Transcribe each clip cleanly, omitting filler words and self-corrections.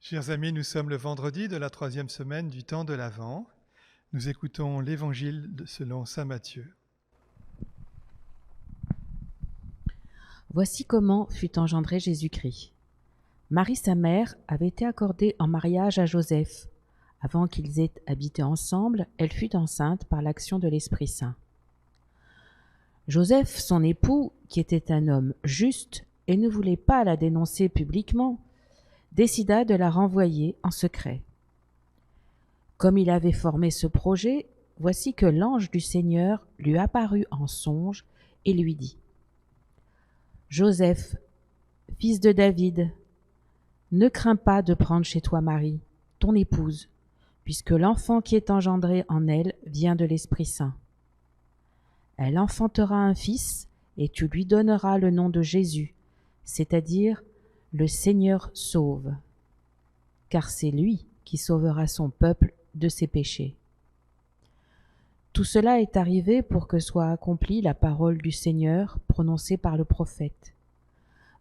Chers amis, nous sommes le vendredi de la 3e semaine du temps de l'Avent. Nous écoutons l'Évangile selon saint Matthieu. Voici comment fut engendré Jésus-Christ. Marie, sa mère, avait été accordée en mariage à Joseph. Avant qu'ils aient habité ensemble, elle fut enceinte par l'action de l'Esprit Saint. Joseph, son époux, qui était un homme juste et ne voulait pas la dénoncer publiquement, décida de la renvoyer en secret. Comme il avait formé ce projet, voici que l'ange du Seigneur lui apparut en songe et lui dit : « Joseph, fils de David, ne crains pas de prendre chez toi Marie, ton épouse, puisque l'enfant qui est engendré en elle vient de l'Esprit Saint. Elle enfantera un fils, et tu lui donneras le nom de Jésus, c'est-à-dire le Seigneur sauve, car c'est lui qui sauvera son peuple de ses péchés. » Tout cela est arrivé pour que soit accomplie la parole du Seigneur prononcée par le prophète.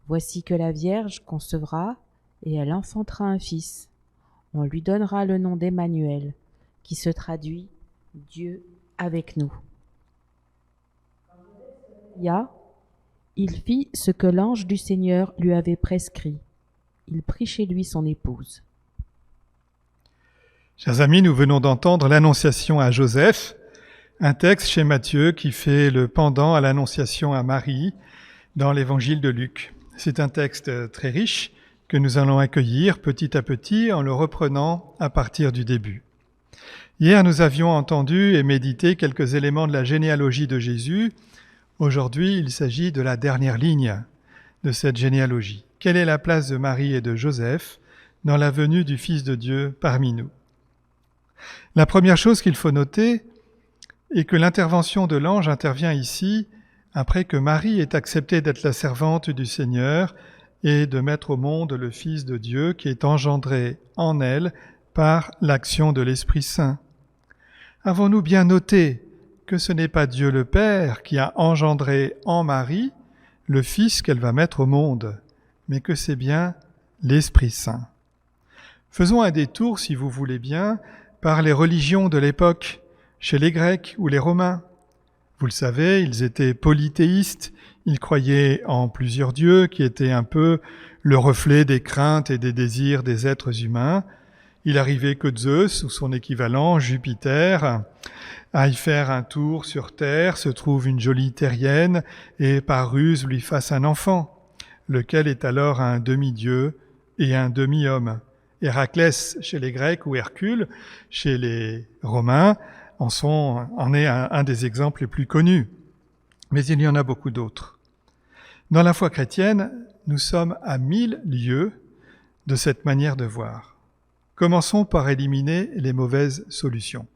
Voici que la Vierge concevra et elle enfantera un fils. On lui donnera le nom d'Emmanuel, qui se traduit Dieu avec nous. Il fit ce que l'ange du Seigneur lui avait prescrit. Il prit chez lui son épouse. Chers amis, nous venons d'entendre l'Annonciation à Joseph, un texte chez Matthieu qui fait le pendant à l'Annonciation à Marie dans l'Évangile de Luc. C'est un texte très riche que nous allons accueillir petit à petit en le reprenant à partir du début. Hier, nous avions entendu et médité quelques éléments de la généalogie de Jésus. Aujourd'hui, il s'agit de la dernière ligne de cette généalogie. Quelle est la place de Marie et de Joseph dans la venue du Fils de Dieu parmi nous ? La première chose qu'il faut noter est que l'intervention de l'ange intervient ici après que Marie ait accepté d'être la servante du Seigneur et de mettre au monde le Fils de Dieu qui est engendré en elle par l'action de l'Esprit Saint. Avons-nous bien noté que ce n'est pas Dieu le Père qui a engendré en Marie le Fils qu'elle va mettre au monde, mais que c'est bien l'Esprit Saint. Faisons un détour, si vous voulez bien, par les religions de l'époque, chez les Grecs ou les Romains. Vous le savez, ils étaient polythéistes, ils croyaient en plusieurs dieux qui étaient un peu le reflet des craintes et des désirs des êtres humains. Il arrivait que Zeus, ou son équivalent, Jupiter, aille faire un tour sur terre, se trouve une jolie terrienne et par ruse lui fasse un enfant, lequel est alors un demi-dieu et un demi-homme. Héraclès chez les Grecs ou Hercule chez les Romains en est un des exemples les plus connus. Mais il y en a beaucoup d'autres. Dans la foi chrétienne, nous sommes à 1000 lieues de cette manière de voir. Commençons par éliminer les mauvaises solutions.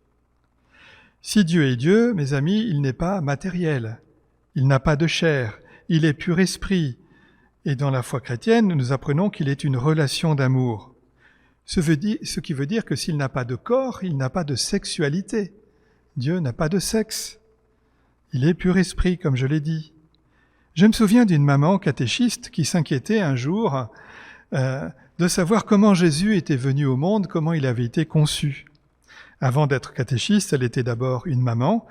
Si Dieu est Dieu, mes amis, il n'est pas matériel, il n'a pas de chair, il est pur esprit. Et dans la foi chrétienne, nous apprenons qu'il est une relation d'amour. Ce qui veut dire que s'il n'a pas de corps, il n'a pas de sexualité. Dieu n'a pas de sexe. Il est pur esprit, comme je l'ai dit. Je me souviens d'une maman catéchiste qui s'inquiétait un jour de savoir comment Jésus était venu au monde, comment il avait été conçu. Avant d'être catéchiste, elle était d'abord une maman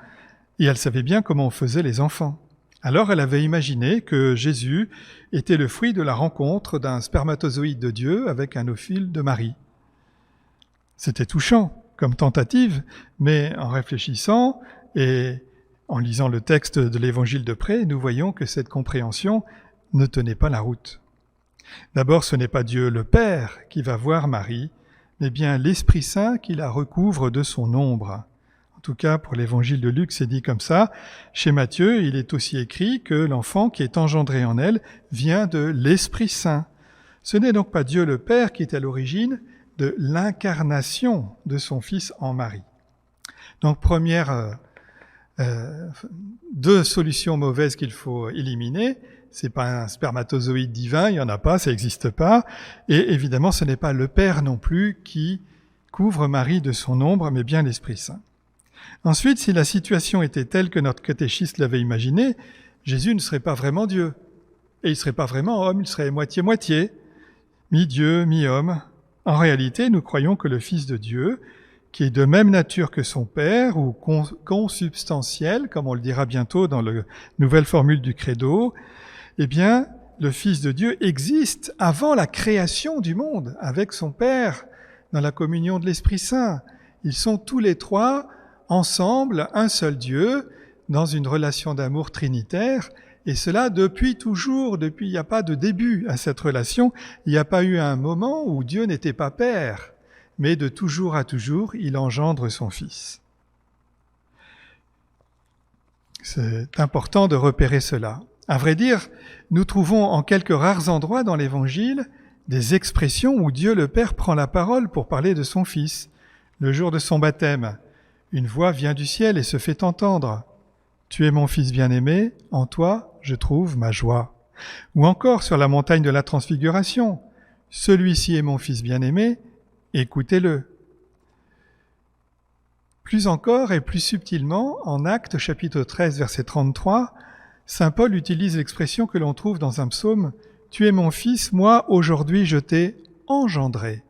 et elle savait bien comment on faisait les enfants. Alors elle avait imaginé que Jésus était le fruit de la rencontre d'un spermatozoïde de Dieu avec un ovules de Marie. C'était touchant comme tentative, mais en réfléchissant et en lisant le texte de l'Évangile de près, nous voyons que cette compréhension ne tenait pas la route. D'abord, ce n'est pas Dieu le Père qui va voir Marie, mais bien l'Esprit Saint qui la recouvre de son ombre. En tout cas, pour l'Évangile de Luc, c'est dit comme ça. Chez Matthieu, il est aussi écrit que l'enfant qui est engendré en elle vient de l'Esprit Saint. Ce n'est donc pas Dieu le Père qui est à l'origine de l'incarnation de son Fils en Marie. Donc, première deux solutions mauvaises qu'il faut éliminer. C'est pas un spermatozoïde divin, il y en a pas, ça n'existe pas. Et évidemment, ce n'est pas le Père non plus qui couvre Marie de son ombre, mais bien l'Esprit Saint. Ensuite, si la situation était telle que notre catéchiste l'avait imaginé, Jésus ne serait pas vraiment Dieu. Et il ne serait pas vraiment homme, il serait moitié-moitié, mi-Dieu, mi-homme. En réalité, nous croyons que le Fils de Dieu, qui est de même nature que son Père, ou consubstantiel, comme on le dira bientôt dans la nouvelle formule du Credo, eh bien, le Fils de Dieu existe avant la création du monde, avec son Père, dans la communion de l'Esprit Saint. Ils sont tous les trois ensemble, un seul Dieu, dans une relation d'amour trinitaire, et cela depuis toujours, il n'y a pas de début à cette relation, il n'y a pas eu un moment où Dieu n'était pas Père, mais de toujours à toujours, il engendre son Fils. C'est important de repérer cela. À vrai dire, nous trouvons en quelques rares endroits dans l'Évangile des expressions où Dieu le Père prend la parole pour parler de son Fils. Le jour de son baptême, une voix vient du ciel et se fait entendre. « Tu es mon Fils bien-aimé, en toi je trouve ma joie. » Ou encore sur la montagne de la Transfiguration, « Celui-ci est mon Fils bien-aimé, écoutez-le. » Plus encore et plus subtilement, en Actes chapitre 13, verset 33, saint Paul utilise l'expression que l'on trouve dans un psaume « Tu es mon Fils, moi aujourd'hui je t'ai engendré ».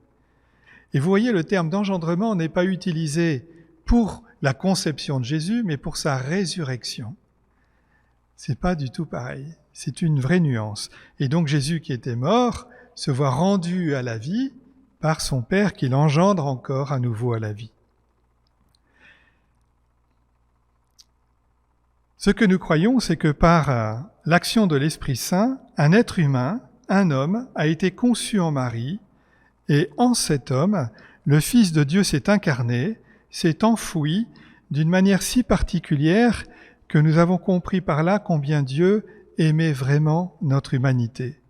Et vous voyez, le terme d'engendrement n'est pas utilisé pour la conception de Jésus, mais pour sa résurrection. C'est pas du tout pareil. C'est une vraie nuance. Et donc Jésus qui était mort se voit rendu à la vie par son Père qui l'engendre encore à nouveau à la vie. Ce que nous croyons, c'est que par l'action de l'Esprit Saint, un être humain, un homme, a été conçu en Marie, et en cet homme, le Fils de Dieu s'est incarné, s'est enfoui d'une manière si particulière que nous avons compris par là combien Dieu aimait vraiment notre humanité.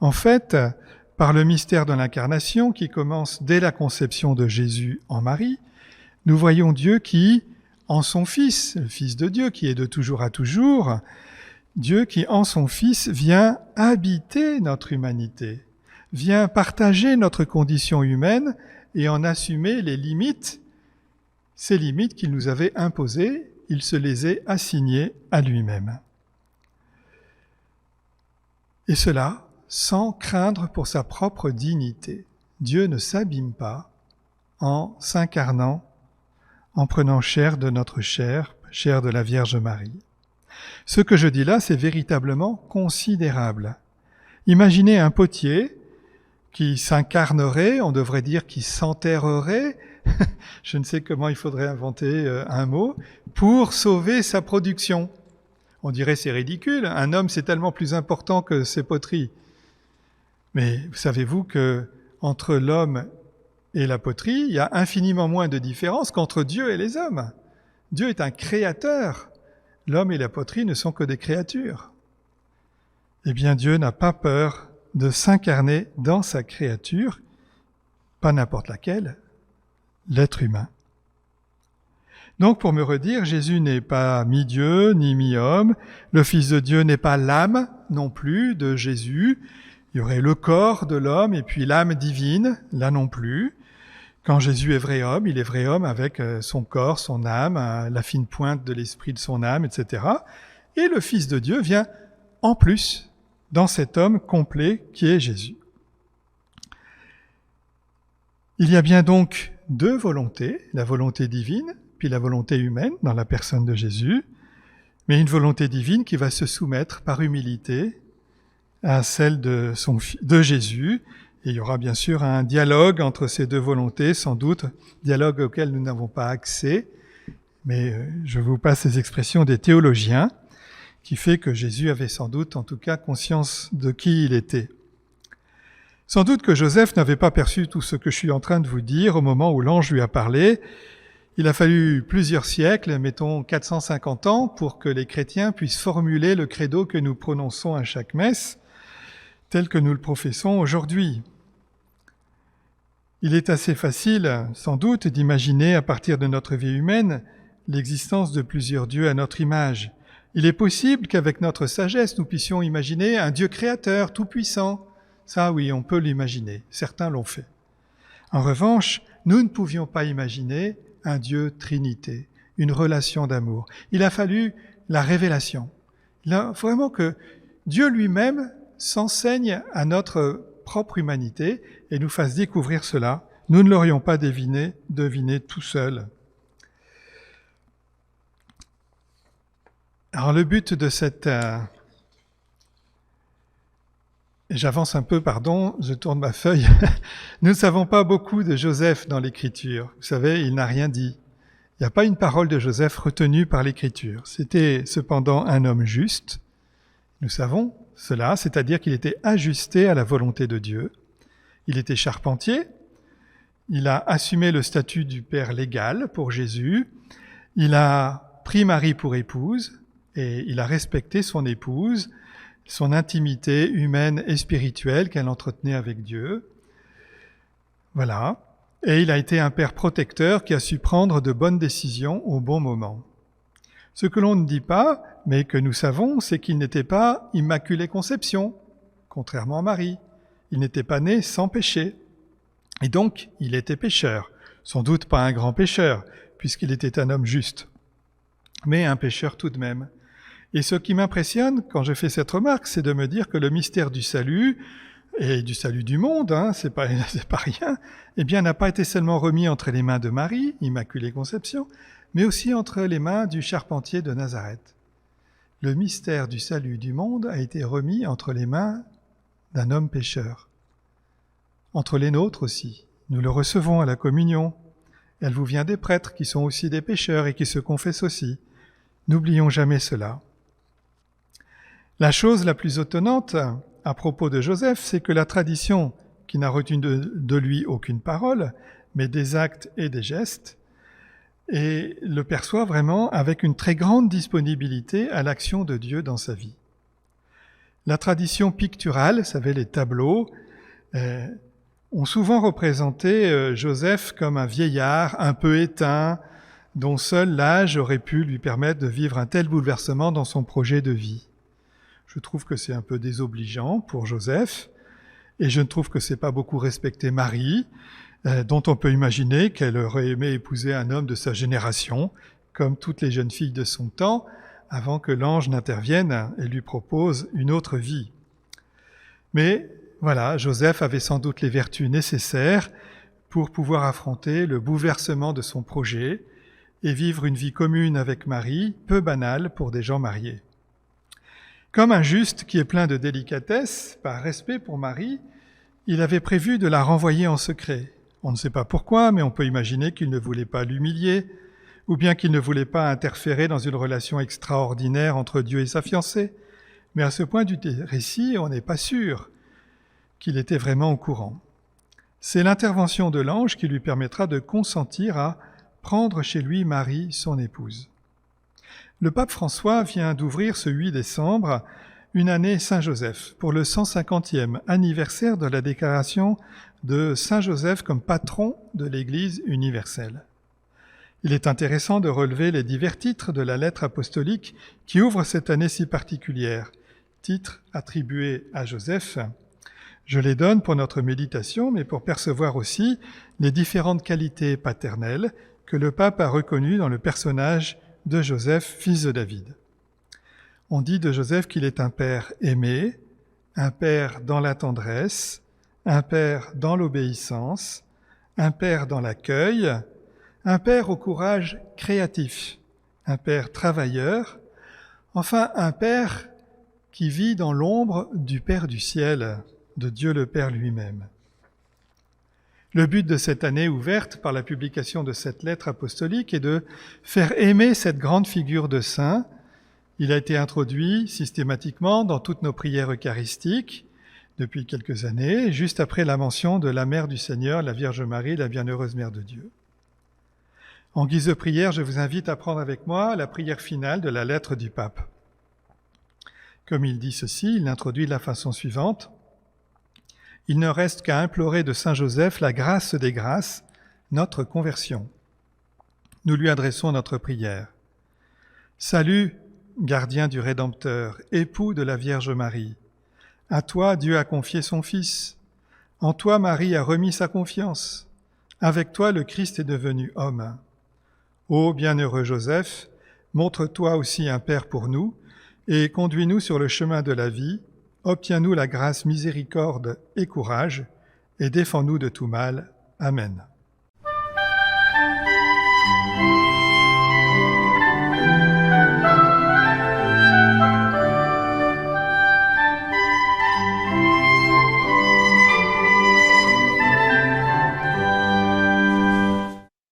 En fait, par le mystère de l'incarnation qui commence dès la conception de Jésus en Marie, nous voyons Dieu qui, en son Fils, le Fils de Dieu qui est de toujours à toujours, Dieu qui en son Fils vient habiter notre humanité, vient partager notre condition humaine et en assumer les limites, ces limites qu'il nous avait imposées, il se les a assignées à lui-même. Et cela sans craindre pour sa propre dignité. Dieu ne s'abîme pas en s'incarnant, en prenant chair de notre chair, chair de la Vierge Marie. Ce que je dis là, c'est véritablement considérable. Imaginez un potier qui s'incarnerait, on devrait dire qui s'enterrerait, je ne sais comment il faudrait inventer un mot, pour sauver sa production. On dirait c'est ridicule, un homme c'est tellement plus important que ses poteries. Mais savez-vous que entre l'homme et la poterie, il y a infiniment moins de différence qu'entre Dieu et les hommes. Dieu est un créateur. L'homme et la poterie ne sont que des créatures. Eh bien, Dieu n'a pas peur de s'incarner dans sa créature, pas n'importe laquelle, l'être humain. Donc, pour me redire, Jésus n'est pas mi-Dieu ni mi-homme, le Fils de Dieu n'est pas l'âme non plus de Jésus, il y aurait le corps de l'homme et puis l'âme divine, là non plus. Quand Jésus est vrai homme, il est vrai homme avec son corps, son âme, la fine pointe de l'esprit de son âme, etc. Et le Fils de Dieu vient en plus dans cet homme complet qui est Jésus. Il y a bien donc deux volontés, la volonté divine, puis la volonté humaine dans la personne de Jésus, mais une volonté divine qui va se soumettre par humilité à celle de Jésus. Et il y aura bien sûr un dialogue entre ces deux volontés, sans doute, dialogue auquel nous n'avons pas accès, mais je vous passe ces expressions des théologiens, qui fait que Jésus avait sans doute, en tout cas, conscience de qui il était. Sans doute que Joseph n'avait pas perçu tout ce que je suis en train de vous dire au moment où l'ange lui a parlé. Il a fallu plusieurs siècles, mettons 450 ans, pour que les chrétiens puissent formuler le credo que nous prononçons à chaque messe, tel que nous le professons aujourd'hui. Il est assez facile, sans doute, d'imaginer à partir de notre vie humaine l'existence de plusieurs dieux à notre image. Il est possible qu'avec notre sagesse, nous puissions imaginer un Dieu créateur, tout-puissant. Ça, oui, on peut l'imaginer. Certains l'ont fait. En revanche, nous ne pouvions pas imaginer un Dieu Trinité, une relation d'amour. Il a fallu la révélation. Il a vraiment que Dieu lui-même s'enseigne à notre propre humanité et nous fasse découvrir cela. Nous ne l'aurions pas deviné tout seul. Alors le but de cette... J'avance un peu, pardon, je tourne ma feuille. Nous ne savons pas beaucoup de Joseph dans l'Écriture. Vous savez, il n'a rien dit. Il n'y a pas une parole de Joseph retenue par l'Écriture. C'était cependant un homme juste. Nous savons cela, c'est-à-dire qu'il était ajusté à la volonté de Dieu. Il était charpentier. Il a assumé le statut du père légal pour Jésus. Il a pris Marie pour épouse et il a respecté son épouse, son intimité humaine et spirituelle qu'elle entretenait avec Dieu. Voilà. Et il a été un père protecteur qui a su prendre de bonnes décisions au bon moment. Ce que l'on ne dit pas, mais que nous savons, c'est qu'il n'était pas immaculée conception, contrairement à Marie. Il n'était pas né sans péché. Et donc, il était pécheur. Sans doute pas un grand pécheur, puisqu'il était un homme juste, mais un pécheur tout de même. Et ce qui m'impressionne quand je fais cette remarque, c'est de me dire que le mystère du salut, et du salut du monde, c'est pas rien, eh bien, n'a pas été seulement remis entre les mains de Marie, Immaculée Conception, mais aussi entre les mains du charpentier de Nazareth. Le mystère du salut du monde a été remis entre les mains d'un homme pécheur. Entre les nôtres aussi. Nous le recevons à la communion. Elle vous vient des prêtres qui sont aussi des pécheurs et qui se confessent aussi. N'oublions jamais cela. La chose la plus étonnante à propos de Joseph, c'est que la tradition, qui n'a retenu de lui aucune parole, mais des actes et des gestes, et le perçoit vraiment avec une très grande disponibilité à l'action de Dieu dans sa vie. La tradition picturale, vous savez, les tableaux, ont souvent représenté Joseph comme un vieillard un peu éteint, dont seul l'âge aurait pu lui permettre de vivre un tel bouleversement dans son projet de vie. Je trouve que c'est un peu désobligeant pour Joseph, et je ne trouve que c'est pas beaucoup respecter Marie, dont on peut imaginer qu'elle aurait aimé épouser un homme de sa génération, comme toutes les jeunes filles de son temps, avant que l'ange n'intervienne et lui propose une autre vie. Mais voilà, Joseph avait sans doute les vertus nécessaires pour pouvoir affronter le bouleversement de son projet et vivre une vie commune avec Marie, peu banale pour des gens mariés. Comme un juste qui est plein de délicatesse, par respect pour Marie, il avait prévu de la renvoyer en secret. On ne sait pas pourquoi, mais on peut imaginer qu'il ne voulait pas l'humilier, ou bien qu'il ne voulait pas interférer dans une relation extraordinaire entre Dieu et sa fiancée. Mais à ce point du récit, on n'est pas sûr qu'il était vraiment au courant. C'est l'intervention de l'ange qui lui permettra de consentir à prendre chez lui Marie, son épouse. Le pape François vient d'ouvrir ce 8 décembre une année Saint-Joseph pour le 150e anniversaire de la déclaration de Saint-Joseph comme patron de l'Église universelle. Il est intéressant de relever les divers titres de la lettre apostolique qui ouvre cette année si particulière. Titres attribués à Joseph. Je les donne pour notre méditation, mais pour percevoir aussi les différentes qualités paternelles que le pape a reconnues dans le personnage de Joseph, fils de David. On dit de Joseph qu'il est un père aimé, un père dans la tendresse, un père dans l'obéissance, un père dans l'accueil, un père au courage créatif, un père travailleur, enfin un père qui vit dans l'ombre du Père du ciel, de Dieu le Père lui-même. Le but de cette année ouverte par la publication de cette lettre apostolique est de faire aimer cette grande figure de saint. Il a été introduit systématiquement dans toutes nos prières eucharistiques depuis quelques années, juste après la mention de la Mère du Seigneur, la Vierge Marie, la Bienheureuse Mère de Dieu. En guise de prière, je vous invite à prendre avec moi la prière finale de la lettre du pape. Comme il dit ceci, il l'introduit de la façon suivante. Il ne reste qu'à implorer de Saint Joseph la grâce des grâces, notre conversion. Nous lui adressons notre prière. Salut, gardien du Rédempteur, époux de la Vierge Marie. À toi, Dieu a confié son Fils. En toi, Marie a remis sa confiance. Avec toi, le Christ est devenu homme. Ô bienheureux Joseph, montre-toi aussi un Père pour nous et conduis-nous sur le chemin de la vie, obtiens-nous la grâce, miséricorde et courage, et défends-nous de tout mal. Amen.